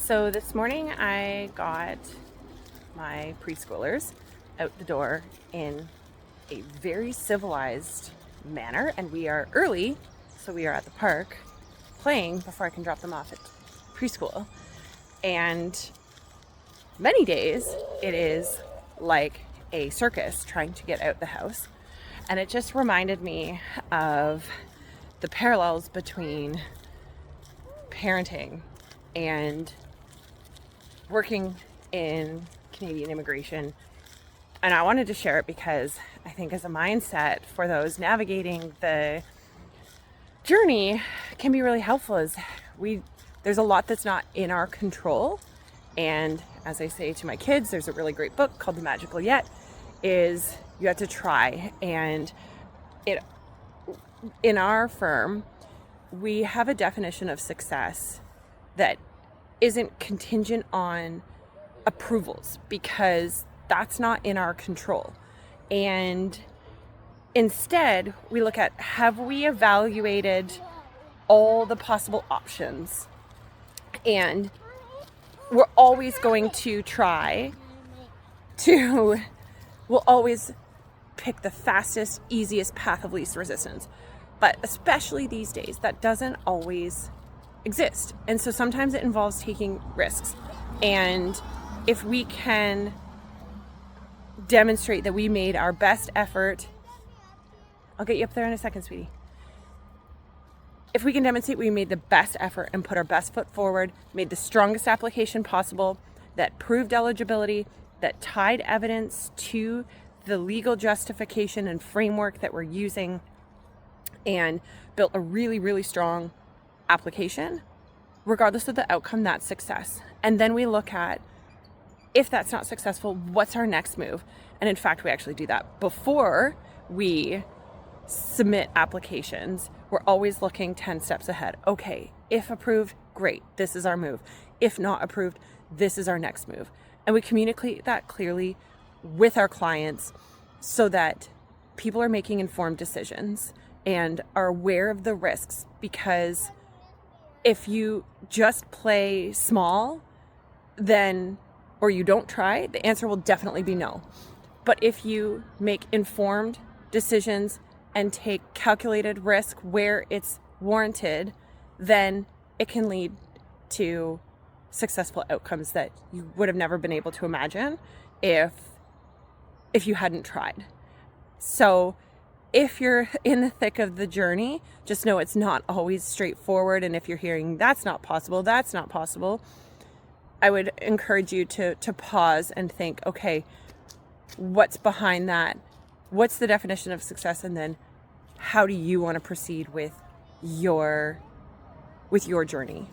So this morning I got my preschoolers out the door in a very civilized manner, and we are early, so we are at the park playing before I can drop them off at preschool. And many days it is like a circus trying to get out the house, and it just reminded me of the parallels between parenting and working in Canadian immigration. And I wanted to share it because I think as a mindset for those navigating the journey can be really helpful. There's a lot that's not in our control. And as I say to my kids, there's a really great book called The Magical Yet, is you have to try. And in our firm, we have a definition of success that isn't contingent on approvals, because that's not in our control. And instead, we look at, have we evaluated all the possible options? And we're always going to we'll always pick the fastest, easiest path of least resistance. But especially these days, that doesn't always exist. And so sometimes it involves taking risks. And if we can demonstrate that we made our best effort, I'll get you up there in a second, sweetie. If we can demonstrate we made the best effort and put our best foot forward, made the strongest application possible, that proved eligibility, that tied evidence to the legal justification and framework that we're using, and built a really, really strong application, regardless of the outcome, that's success. And then we look at, if that's not successful, what's our next move? And in fact, we actually do that before we submit applications. We're always looking 10 steps ahead. Okay, if approved, great, this is our move. If not approved, this is our next move. And we communicate that clearly with our clients so that people are making informed decisions and are aware of the risks. Because if you just play small, or you don't try, the answer will definitely be no. But if you make informed decisions and take calculated risk where it's warranted, then it can lead to successful outcomes that you would have never been able to imagine if you hadn't tried. So if you're in the thick of the journey, just know it's not always straightforward. And if you're hearing that's not possible, I would encourage you to pause and think, okay, what's behind that? What's the definition of success? And then how do you want to proceed with your journey?